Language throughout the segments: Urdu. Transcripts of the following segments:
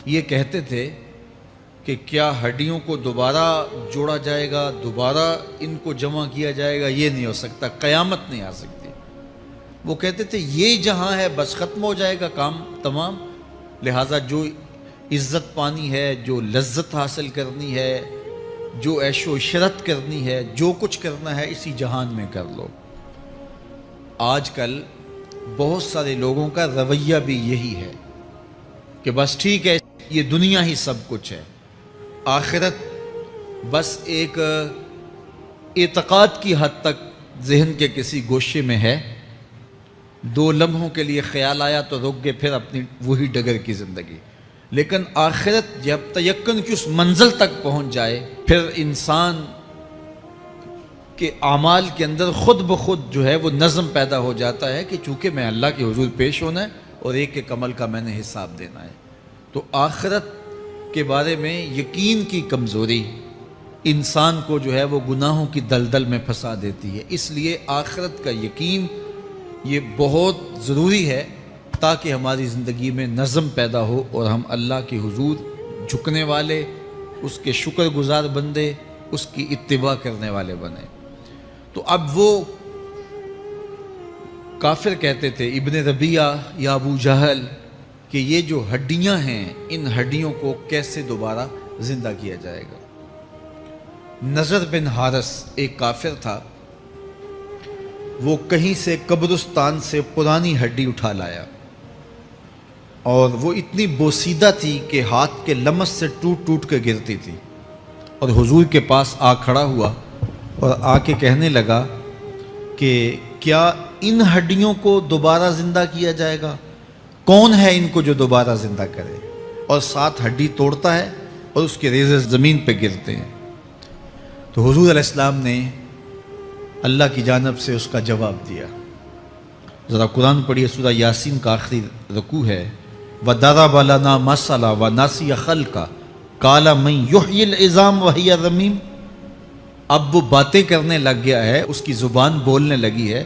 یہ کہتے تھے کہ کیا ہڈیوں کو دوبارہ جوڑا جائے گا، دوبارہ ان کو جمع کیا جائے گا؟ یہ نہیں ہو سکتا، قیامت نہیں آ سکتی۔ وہ کہتے تھے یہ جہاں ہے بس ختم ہو جائے گا کام تمام، لہٰذا جو عزت پانی ہے، جو لذت حاصل کرنی ہے، جو عیش و عشرت کرنی ہے، جو کچھ کرنا ہے اسی جہان میں کر لو۔ آج کل بہت سارے لوگوں کا رویہ بھی یہی ہے کہ بس ٹھیک ہے، یہ دنیا ہی سب کچھ ہے، آخرت بس ایک اعتقاد کی حد تک ذہن کے کسی گوشے میں ہے، 2 لمحوں کے لیے خیال آیا تو رک گئے، پھر اپنی وہی ڈگر کی زندگی۔ لیکن آخرت جب تیقن کی اس منزل تک پہنچ جائے، پھر انسان کے اعمال کے اندر خود بخود جو ہے وہ نظم پیدا ہو جاتا ہے کہ چونکہ میں اللہ کے حضور پیش ہونا ہے اور ایک ایک عمل کا میں نے حساب دینا ہے۔ تو آخرت کے بارے میں یقین کی کمزوری انسان کو جو ہے وہ گناہوں کی دلدل میں پھنسا دیتی ہے۔ اس لیے آخرت کا یقین یہ بہت ضروری ہے تاکہ ہماری زندگی میں نظم پیدا ہو اور ہم اللہ کے حضور جھکنے والے، اس کے شکر گزار بندے، اس کی اتباع کرنے والے بنیں۔ تو اب وہ کافر کہتے تھے، ابن ربیعہ یا ابو جہل، کہ یہ جو ہڈیاں ہیں ان ہڈیوں کو کیسے دوبارہ زندہ کیا جائے گا۔ نضر بن حارث ایک کافر تھا، وہ کہیں سے قبرستان سے پرانی ہڈی اٹھا لایا اور وہ اتنی بوسیدہ تھی کہ ہاتھ کے لمس سے ٹوٹ ٹوٹ کے گرتی تھی، اور حضور کے پاس آ کھڑا ہوا اور آ کے کہنے لگا کہ کیا ان ہڈیوں کو دوبارہ زندہ کیا جائے گا؟ کون ہے ان کو جو دوبارہ زندہ کرے؟ اور 7 ہڈی توڑتا ہے اور اس کے ریزے زمین پہ گرتے ہیں۔ تو حضور علیہ السلام نے اللہ کی جانب سے اس کا جواب دیا۔ ذرا قرآن پڑھیے، سورہ یاسین کا آخری رکوع ہے، وَضَرَبَ لَنَا مَثَلًا وَنَسِیَ خَلْقَهُ قَالَ مَن يُحْیِی الْعِظَامَ وَهِیَ رَمِیمٌ۔ اب وہ باتیں کرنے لگ گیا ہے، اس کی زبان بولنے لگی ہے،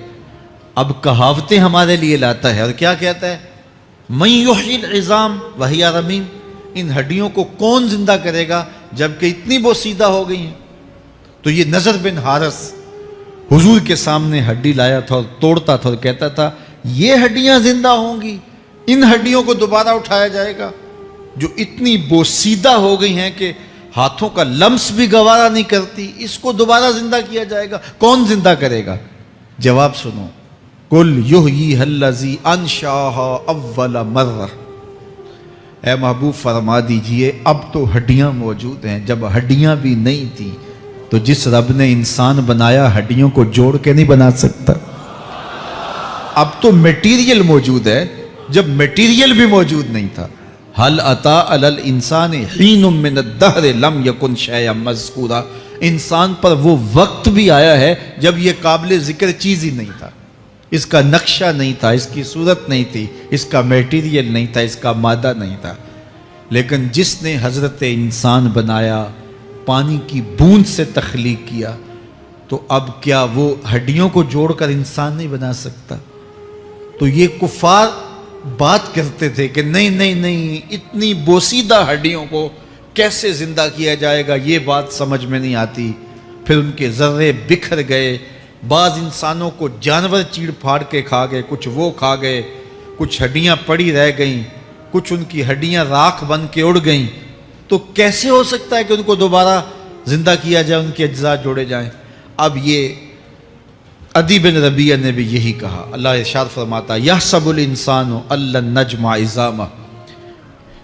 اب کہاوتیں ہمارے لیے لاتا ہے، اور کیا کہتا ہے؟ مَن يُحْیِی الْعِظَامَ وَهِیَ رَمِیمٌ، ان ہڈیوں کو کون زندہ کرے گا جبکہ اتنی بوسیدہ ہو گئی ہیں۔ تو یہ نضر بن حارث حضور کے سامنے ہڈی لایا تھا اور توڑتا تھا اور کہتا تھا یہ ہڈیاں زندہ ہوں گی، ان ہڈیوں کو دوبارہ اٹھایا جائے گا جو اتنی بوسیدہ ہو گئی ہیں کہ ہاتھوں کا لمس بھی گوارا نہیں کرتی، اس کو دوبارہ زندہ کیا جائے گا، کون زندہ کرے گا؟ جواب سنو، قُلْ يُحْیِیہا الَّذِی أَنشَأَہا أَوَّلَ مَرَّۃٍ، اے محبوب فرما دیجئے اب تو ہڈیاں موجود ہیں، جب ہڈیاں بھی نہیں تھیں تو جس رب نے انسان بنایا ہڈیوں کو جوڑ کے نہیں بنا سکتا۔ اب تو میٹیریل موجود ہے جب میٹیریل بھی موجود نہیں تھا۔ هل اتى على الانسان حين من الدهر لم يكن شيئا مذكورا، انسان پر وہ وقت بھی آیا ہے جب یہ قابل ذکر چیز ہی نہیں تھا، اس کا نقشہ نہیں تھا، اس کی صورت نہیں تھی، اس کا میٹیریل نہیں تھا، اس کا مادہ نہیں تھا، لیکن جس نے حضرت انسان بنایا، پانی کی بوند سے تخلیق کیا، تو اب کیا وہ ہڈیوں کو جوڑ کر انسان نہیں بنا سکتا؟ تو یہ کفار بات کرتے تھے کہ نہیں نہیں نہیں، اتنی بوسیدہ ہڈیوں کو کیسے زندہ کیا جائے گا، یہ بات سمجھ میں نہیں آتی۔ پھر ان کے ذرے بکھر گئے، بعض انسانوں کو جانور چیڑ پھاڑ کے کھا گئے، کچھ وہ کھا گئے، کچھ ہڈیاں پڑی رہ گئیں، کچھ ان کی ہڈیاں راکھ بن کے اڑ گئیں۔ تو کیسے ہو سکتا ہے کہ ان کو دوبارہ زندہ کیا جائے، ان کے اجزاء جوڑے جائیں؟ اب یہ عدی بن ربیعہ نے بھی یہی کہا۔ اللہ ارشاد فرماتا یحسب الانسان ان لن نجمع عظامہ،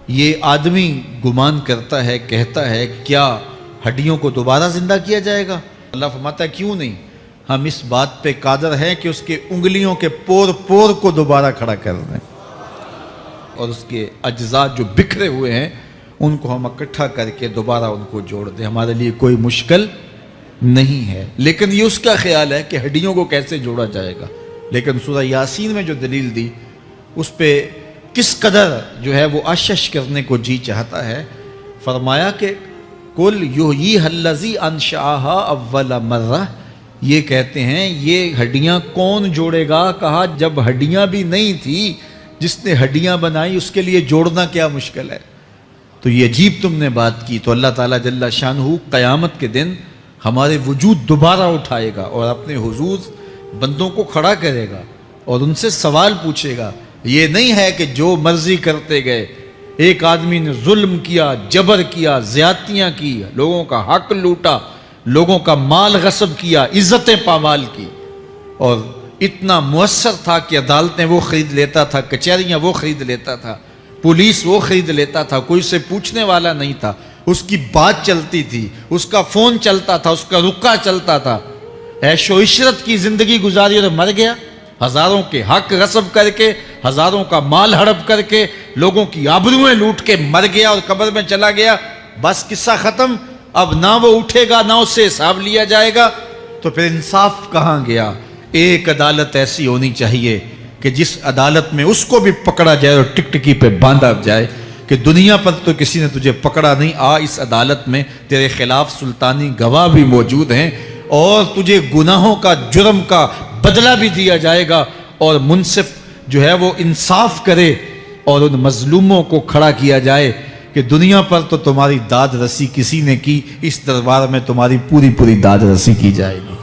یہ آدمی گمان کرتا ہے، کہتا ہے کیا ہڈیوں کو دوبارہ زندہ کیا جائے گا؟ اللہ فرماتا ہے کیوں نہیں، ہم اس بات پہ قادر ہیں کہ اس کے انگلیوں کے پور پور کو دوبارہ کھڑا کر دیں، اور اس کے اجزاء جو بکھرے ہوئے ہیں ان کو ہم اکٹھا کر کے دوبارہ ان کو جوڑ دیں، ہمارے لیے کوئی مشکل نہیں ہے۔ لیکن یہ اس کا خیال ہے کہ ہڈیوں کو کیسے جوڑا جائے گا، لیکن سورہ یاسین میں جو دلیل دی اس پہ کس قدر جو ہے وہ اشش کرنے کو جی چاہتا ہے۔ فرمایا کہ قُلْ يُحْیِیہا الَّذِی أَنشَأَہا أَوَّلَ مَرَّۃٍ، یہ کہتے ہیں یہ ہڈیاں کون جوڑے گا؟ کہا جب ہڈیاں بھی نہیں تھی، جس نے ہڈیاں بنائی اس کے لیے جوڑنا کیا مشکل ہے؟ تو یہ عجیب تم نے بات کی. تو اللہ تعالیٰ جل شانہ قیامت کے دن ہمارے وجود دوبارہ اٹھائے گا اور اپنے حضور بندوں کو کھڑا کرے گا اور ان سے سوال پوچھے گا. یہ نہیں ہے کہ جو مرضی کرتے گئے. ایک آدمی نے ظلم کیا، جبر کیا، زیادتیاں کی، لوگوں کا حق لوٹا، لوگوں کا مال غصب کیا، عزتیں پامال کی، اور اتنا مؤثر تھا کہ عدالتیں وہ خرید لیتا تھا، کچہریاں وہ خرید لیتا تھا، پولیس وہ خرید لیتا تھا، کوئی سے پوچھنے والا نہیں تھا، اس کی بات چلتی تھی، اس کا فون چلتا تھا، اس کا رکا چلتا تھا، عیش و عشرت کی زندگی گزاری اور مر گیا. ہزاروں کے حق غصب کر کے، ہزاروں کا مال ہڑپ کر کے، لوگوں کی آبروئیں لوٹ کے مر گیا اور قبر میں چلا گیا. بس قصہ ختم. اب نہ وہ اٹھے گا، نہ اس سے حساب لیا جائے گا. تو پھر انصاف کہاں گیا؟ ایک عدالت ایسی ہونی چاہیے کہ جس عدالت میں اس کو بھی پکڑا جائے اور ٹکٹکی پہ باندھا جائے کہ دنیا پر تو کسی نے تجھے پکڑا نہیں، اس عدالت میں تیرے خلاف سلطانی گواہ بھی موجود ہیں اور تجھے گناہوں کا، جرم کا بدلہ بھی دیا جائے گا، اور منصف جو ہے وہ انصاف کرے اور ان مظلوموں کو کھڑا کیا جائے کہ دنیا پر تو تمہاری داد رسی کسی نے کی، اس دربار میں تمہاری پوری پوری داد رسی کی جائے گی.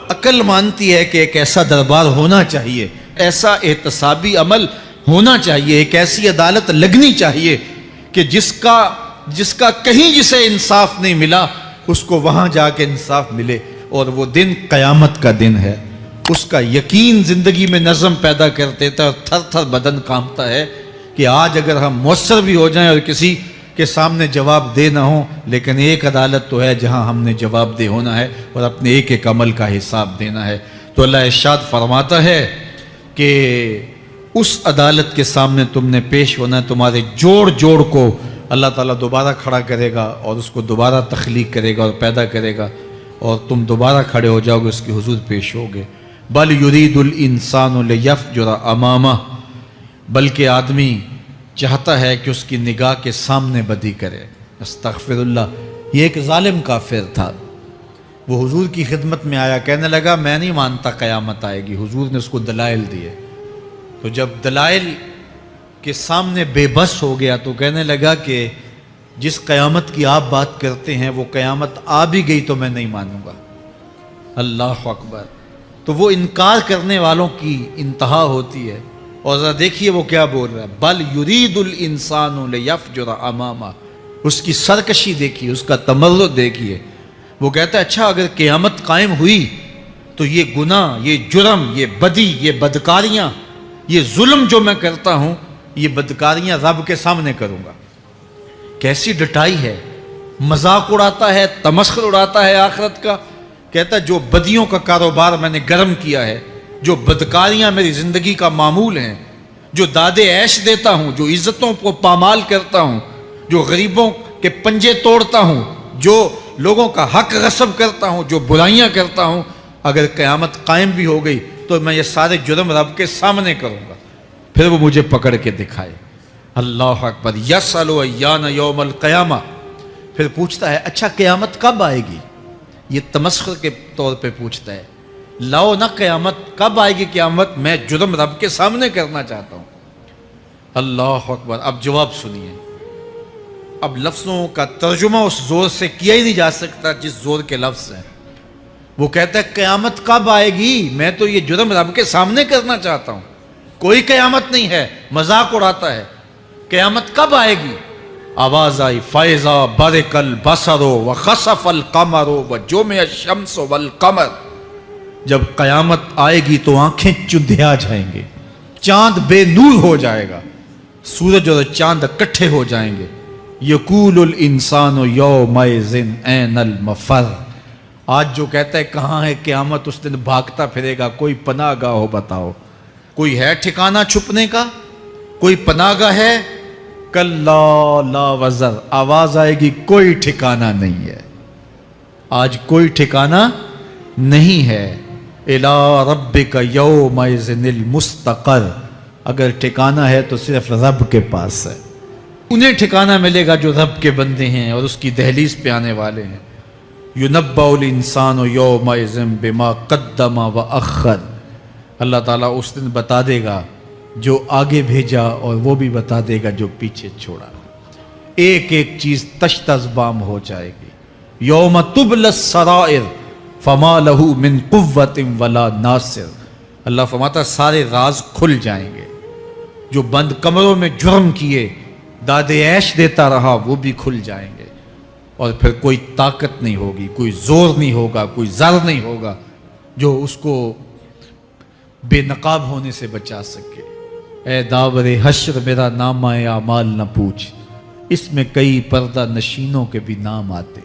عقل مانتی ہے کہ ایک ایسا دربار ہونا چاہیے، ایسا احتسابی عمل ہونا چاہیے، ایک ایسی عدالت لگنی چاہیے کہ جس کا کہیں جسے انصاف نہیں ملا اس کو وہاں جا کے انصاف ملے. اور وہ دن قیامت کا دن ہے. اس کا یقین زندگی میں نظم پیدا کر دیتا ہے اور تھر تھر بدن کانپتا ہے کہ آج اگر ہم مؤثر بھی ہو جائیں اور کسی کے سامنے جواب دے نہ ہوں، لیکن ایک عدالت تو ہے جہاں ہم نے جواب دہ ہونا ہے اور اپنے ایک ایک عمل کا حساب دینا ہے. تو اللہ ارشاد فرماتا ہے کہ اس عدالت کے سامنے تم نے پیش ہونا ہے. تمہارے جوڑ جوڑ کو اللہ تعالیٰ دوبارہ کھڑا کرے گا اور اس کو دوبارہ تخلیق کرے گا اور پیدا کرے گا، اور تم دوبارہ کھڑے ہو جاؤ گے، اس کے حضور پیش ہوگے. بل یرید الانسان لیفجر امامہ، بلکہ آدمی چاہتا ہے کہ اس کی نگاہ کے سامنے بدی کرے. استغفر اللہ. یہ ایک ظالم کافر تھا، وہ حضور کی خدمت میں آیا، کہنے لگا میں نہیں مانتا قیامت آئے گی. حضور نے اس کو دلائل دیے، تو جب دلائل کے سامنے بے بس ہو گیا تو کہنے لگا کہ جس قیامت کی آپ بات کرتے ہیں وہ قیامت آ بھی گئی تو میں نہیں مانوں گا. اللہ اکبر. تو وہ انکار کرنے والوں کی انتہا ہوتی ہے. اور ذرا دیکھیے وہ کیا بول رہا ہے، بل یرید الانسان لیفجر امامہ. اس کی سرکشی دیکھیے، اس کا تمرد دیکھیے. وہ کہتا ہے اچھا اگر قیامت قائم ہوئی تو یہ گناہ، یہ جرم، یہ بدی، یہ بدکاریاں، یہ ظلم جو میں کرتا ہوں، یہ بدکاریاں رب کے سامنے کروں گا. کیسی ڈٹائی ہے، مذاق اڑاتا ہے، تمسخر اڑاتا ہے آخرت کا. کہتا ہے جو بدیوں کا کاروبار میں نے گرم کیا ہے، جو بدکاریاں میری زندگی کا معمول ہیں، جو دادے عیش دیتا ہوں، جو عزتوں کو پامال کرتا ہوں، جو غریبوں کے پنجے توڑتا ہوں، جو لوگوں کا حق غصب کرتا ہوں، جو برائیاں کرتا ہوں، اگر قیامت قائم بھی ہو گئی تو میں یہ سارے جرم رب کے سامنے کروں گا. پھر وہ مجھے پکڑ کے دکھائے. اللہ اکبر. یسأل ایان یوم القیامہ. پھر پوچھتا ہے اچھا قیامت کب آئے گی؟ یہ تمسخر کے طور پہ پوچھتا ہے. لاؤ نہ قیامت، کب آئے گی قیامت؟ میں جرم رب کے سامنے کرنا چاہتا ہوں. اللہ اکبر. اب جواب سنیے. اب لفظوں کا ترجمہ اس زور سے کیا ہی نہیں جا سکتا جس زور کے لفظ ہیں. وہ کہتا ہے قیامت کب آئے گی؟ میں تو یہ جرم رب کے سامنے کرنا چاہتا ہوں. کوئی قیامت نہیں ہے، مذاق اڑاتا ہے. قیامت کب آئے گی؟ آواز آئی فَإِذَا بَرِقَ الْبَصَرُ وَخَسَفَ الْقَمَرُ وَجُمِعَ الشَّمْسُ وَالْقَمَرُ. جب قیامت آئے گی تو آنکھیں چندھیا جائیں گے، چاند بے نور ہو جائے گا، سورج اور چاند اکٹھے ہو جائیں گے. یقول الانسان یومئذ این المفر. آج جو کہتا ہے کہاں ہے قیامت، اس دن بھاگتا پھرے گا. کوئی پناہ گاہ ہو بتاؤ، کوئی ہے ٹھکانہ چھپنے کا؟ کوئی پناہ گاہ ہے؟ کلا لا وزر. آواز آئے گی کوئی ٹھکانہ نہیں ہے. آج کوئی ٹھکانہ نہیں ہے. الی ربک یومئذ المستقر. اگر ٹھکانہ ہے تو صرف رب کے پاس ہے. انہیں ٹھکانہ ملے گا جو رب کے بندے ہیں اور اس کی دہلیز پہ آنے والے ہیں. ینبأ الانسان یومئذ بما قدم واخر. اللہ تعالیٰ اس دن بتا دے گا جو آگے بھیجا اور وہ بھی بتا دے گا جو پیچھے چھوڑا. ایک ایک چیز تشت از بام ہو جائے گی. یوم تبل السرائر فما لہ من قوت ولا ناصر. اللہ فرماتا سارے راز کھل جائیں گے. جو بند کمروں میں جرم کیے داد عیش دیتا رہا وہ بھی کھل جائیں گے، اور پھر کوئی طاقت نہیں ہوگی، کوئی زور نہیں ہوگا، کوئی زر نہیں ہوگا جو اس کو بے نقاب ہونے سے بچا سکے. اے داور حشر میرا نامہ اعمال نہ پوچھ، اس میں کئی پردہ نشینوں کے بھی نام آتے.